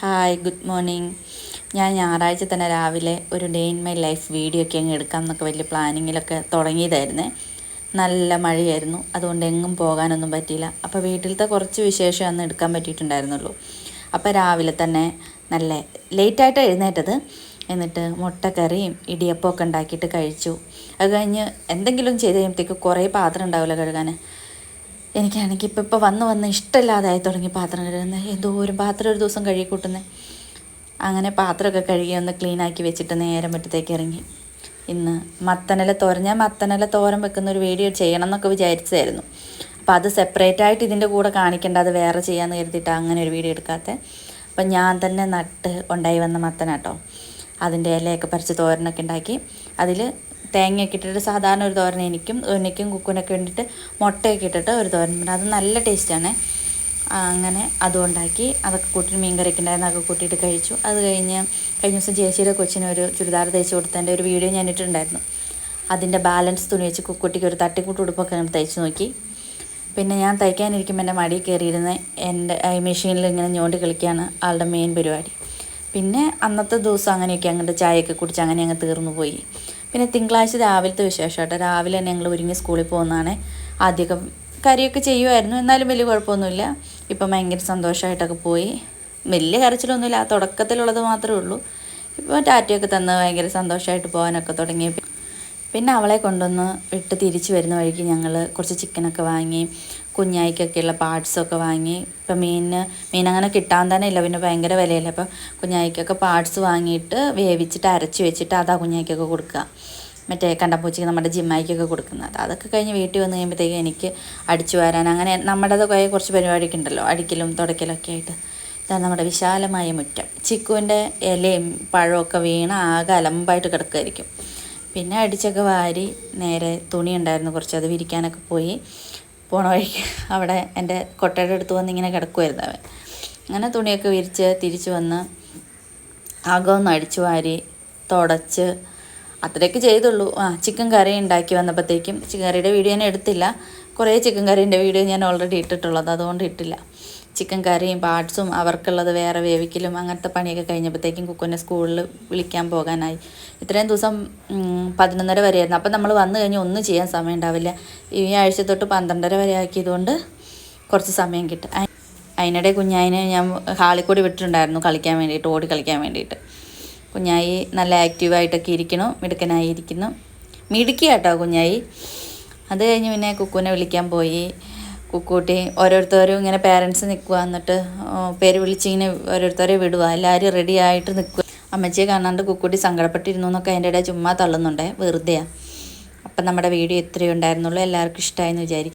Hi, good morning. ഞാൻ ഞായറാഴ്ച തന്നെ രാവിലെ ഒരു day in my life video ഒക്കെ അങ്ങ് എടുക്കാം എന്നൊക്കെ വലിയ പ്ലാനിങ്ങിലൊക്കെ തുടങ്ങിയതായിരുന്നേ. നല്ല മഴയായിരുന്നു, അതുകൊണ്ട് എങ്ങും പോകാനൊന്നും പറ്റിയില്ല. അപ്പോൾ വീട്ടിലത്തെ കുറച്ച് വിശേഷം അന്ന് എടുക്കാൻ പറ്റിയിട്ടുണ്ടായിരുന്നുള്ളൂ. അപ്പോൾ രാവിലെ തന്നെ നല്ല ലേറ്റായിട്ട് എഴുന്നേറ്റത്. എന്നിട്ട് മുട്ടക്കറിയും ഇടിയപ്പമൊക്കെ ഉണ്ടാക്കിയിട്ട് കഴിച്ചു. അത് കഴിഞ്ഞ് എന്തെങ്കിലും ചെയ്ത് കഴിയുമ്പോഴത്തേക്ക് കുറേ പാത്രം ഉണ്ടാവില്ല കഴുകാൻ. എനിക്കാണെങ്കിൽ ഇപ്പോൾ വന്ന് ഇഷ്ടമില്ലാതായി തുടങ്ങി പാത്രം കഴുകുന്നത്. എന്തോരം പാത്രം ഒരു ദിവസം കഴുകി കൂട്ടുന്നത്. അങ്ങനെ പാത്രമൊക്കെ കഴുകി ഒന്ന് ക്ലീനാക്കി വെച്ചിട്ട് നേരെ മുറ്റത്തേക്ക് ഇറങ്ങി. ഇന്ന് മത്തനില തോരൻ, ഞാൻ മത്തനില തോരൻ വെക്കുന്ന ഒരു വീഡിയോ ചെയ്യണം എന്നൊക്കെ വിചാരിച്ചതായിരുന്നു. അപ്പോൾ അത് സെപ്പറേറ്റായിട്ട് ഇതിൻ്റെ കൂടെ കാണിക്കേണ്ട, അത് വേറെ ചെയ്യാമെന്ന് കരുതിയിട്ട് അങ്ങനെ ഒരു വീഡിയോ എടുക്കാത്തത്. അപ്പം ഞാൻ തന്നെ നട്ട് ഉണ്ടായി വന്ന മത്തനാട്ടോ. അതിൻ്റെ ഇലയൊക്കെ പറിച്ച് തോരനൊക്കെ ഉണ്ടാക്കി. അതിൽ തേങ്ങയൊക്കെ ഇട്ടിട്ട് സാധാരണ ഒരു തോരൻ എനിക്കും കുക്കുനൊക്കെ വേണ്ടിയിട്ട് മുട്ടയൊക്കെ ഇട്ടിട്ട് ഒരു തോരൻ. അത് നല്ല ടേസ്റ്റാണ്. അങ്ങനെ അതും ഉണ്ടാക്കി. അതൊക്കെ കൂട്ടിയിട്ട് മീൻ കറിയൊക്കെ ഉണ്ടായിരുന്നു, അതൊക്കെ കൂട്ടിയിട്ട് കഴിച്ചു. അത് കഴിഞ്ഞ ദിവസം ചേച്ചിയുടെ കൊച്ചിന് ഒരു ചുരിദാർ തയ്ച്ച് കൊടുത്തതിൻ്റെ ഒരു വീഡിയോ ഞാൻ ഇട്ടിട്ടുണ്ടായിരുന്നു. അതിൻ്റെ ബാലൻസ് തുണി വെച്ച് കുക്കുട്ടിക്ക് ഒരു തട്ടിക്കൂട്ട് ഉടുപ്പൊക്കെ ഞാൻ തയ്ച്ച് നോക്കി. പിന്നെ ഞാൻ തയ്ക്കാനിരിക്കുമ്പോൾ എൻ്റെ മടിയിൽ കയറിയിരുന്ന് എൻ്റെ മെഷീനിൽ ഇങ്ങനെ ഞോണ്ടി കളിക്കുകയാണ് ആളുടെ മെയിൻ പരിപാടി. പിന്നെ അന്നത്തെ ദിവസം അങ്ങനെയൊക്കെ അങ്ങോട്ട് ചായയൊക്കെ കുടിച്ച് അങ്ങനെ അങ്ങ് തീർന്നു പോയി. പിന്നെ തിങ്കളാഴ്ച രാവിലത്തെ വിശേഷമായിട്ട് രാവിലെ തന്നെ ഞങ്ങൾ ഒരുങ്ങി സ്കൂളിൽ പോകുന്നതാണ്. ആദ്യമൊക്കെ കറിയൊക്കെ ചെയ്യുമായിരുന്നു, എന്നാലും വലിയ കുഴപ്പമൊന്നുമില്ല. ഇപ്പം ഭയങ്കര സന്തോഷമായിട്ടൊക്കെ പോയി. വലിയ കരച്ചിലൊന്നുമില്ല, ആ തുടക്കത്തിലുള്ളത് മാത്രമേ ഉള്ളൂ. ഇപ്പോൾ ടാറ്റയൊക്കെ തന്ന് ഭയങ്കര സന്തോഷമായിട്ട് പോകാനൊക്കെ തുടങ്ങി. പിന്നെ അവളെ കൊണ്ടുവന്ന് വിട്ട് തിരിച്ച് വരുന്ന വഴിക്ക് ഞങ്ങൾ കുറച്ച് ചിക്കനൊക്കെ വാങ്ങി, കുഞ്ഞായിക്കൊക്കെയുള്ള പാർട്സൊക്കെ വാങ്ങി. ഇപ്പം മീൻ അങ്ങനെ കിട്ടാൻ തന്നെ ഇല്ല, പിന്നെ ഭയങ്കര വിലയില്ല. അപ്പം കുഞ്ഞായിക്കൊക്കെ പാർട്സ് വാങ്ങിയിട്ട് വേവിച്ചിട്ട് അരച്ച് വെച്ചിട്ട് അതാ കുഞ്ഞായിക്കൊക്കെ കൊടുക്കുക. മറ്റേ കണ്ടപ്പൂച്ചിക്ക് നമ്മുടെ ജിമ്മായിക്കൊക്കെ കൊടുക്കുന്നത്. അതൊക്കെ കഴിഞ്ഞ് വീട്ടിൽ വന്ന് കഴിയുമ്പോഴത്തേക്കും എനിക്ക് അടിച്ചു വാരാൻ അങ്ങനെ നമ്മുടേതൊക്കെ കുറച്ച് പരിപാടിയൊക്കെ ഉണ്ടല്ലോ, അടിക്കലും തുടയ്ക്കലൊക്കെ ആയിട്ട്. ഇതാണ് നമ്മുടെ വിശാലമായ മുറ്റം. ചിക്കുവിൻ്റെ ഇലയും പഴമൊക്കെ വീണ് ആകെ അലമ്പായിട്ട് കിടക്കുമായിരിക്കും. പിന്നെ അടിച്ചൊക്കെ വാരി നേരെ തുണി ഉണ്ടായിരുന്നു കുറച്ച്, അത് വിരിക്കാനൊക്കെ പോയി. പോണ വഴിക്ക് അവിടെ എൻ്റെ കൊട്ടയുടെ അടുത്ത് വന്ന് ഇങ്ങനെ കിടക്കുമായിരുന്നു അവൻ. അങ്ങനെ തുണിയൊക്കെ വിരിച്ച് തിരിച്ച് വന്ന് അകമൊന്ന് അടിച്ചു വാരി തുടച്ച് അത്രയൊക്കെ ചെയ്തുള്ളൂ. ചിക്കൻ കറി ഉണ്ടാക്കി വന്നപ്പോഴത്തേക്കും ചിക്കൻ കറിയുടെ വീഡിയോ ഞാൻ എടുത്തില്ല. കുറേ ചിക്കൻ കറീൻ്റെ വീഡിയോ ഞാൻ ഓൾറെഡി ഇട്ടിട്ടുള്ളത്, അതുകൊണ്ട് ഇട്ടില്ല. ചിക്കൻ കറിയും പാർട്സും അവർക്കുള്ളത് വേറെ വേവിക്കലും അങ്ങനത്തെ പണിയൊക്കെ കഴിഞ്ഞപ്പോഴത്തേക്കും കുക്കുനെ സ്കൂളിൽ വിളിക്കാൻ പോകാനായി. ഇത്രയും ദിവസം 11:30 വരെയായിരുന്നു. അപ്പം നമ്മൾ വന്നു കഴിഞ്ഞാൽ ഒന്നും ചെയ്യാൻ സമയം ഉണ്ടാവില്ല. ഈ ആഴ്ച തൊട്ട് 12:30 വരെ ആക്കിയതുകൊണ്ട് കുറച്ച് സമയം കിട്ടും. അതിനിടെ കുഞ്ഞായിനെ ഞാൻ ഹാളിൽ കൂടി വിട്ടിട്ടുണ്ടായിരുന്നു കളിക്കാൻ വേണ്ടിയിട്ട്, ഓടി കളിക്കാൻ വേണ്ടിയിട്ട്. കുഞ്ഞായി നല്ല ആക്റ്റീവായിട്ടൊക്കെ ഇരിക്കണം, മിടുക്കനായിരിക്കുന്നു. മിടുക്കി കേട്ടോ കുഞ്ഞായി. അത് കഴിഞ്ഞ് പിന്നെ കുക്കുനെ വിളിക്കാൻ പോയി. കുക്കൂട്ടി ഓരോരുത്തരും ഇങ്ങനെ പേരൻസ് നിൽക്കുക, എന്നിട്ട് പേര് വിളിച്ചിങ്ങനെ ഓരോരുത്തരെ വിടുക. എല്ലാവരും റെഡി ആയിട്ട് നിൽക്കുക. അമ്മച്ചിയെ കാണാണ്ട് കുക്കൂട്ടി സങ്കടപ്പെട്ടിരുന്നു എന്നൊക്കെ അതിൻ്റെ ഇടയിൽ ചുമ്മാ തള്ളുന്നുണ്ടേ, വെറുതെയാണ്. അപ്പം നമ്മുടെ വീഡിയോ ഇത്രയേ ഉണ്ടായിരുന്നുള്ളൂ. എല്ലാവർക്കും ഇഷ്ടമായെന്ന് വിചാരിക്കും.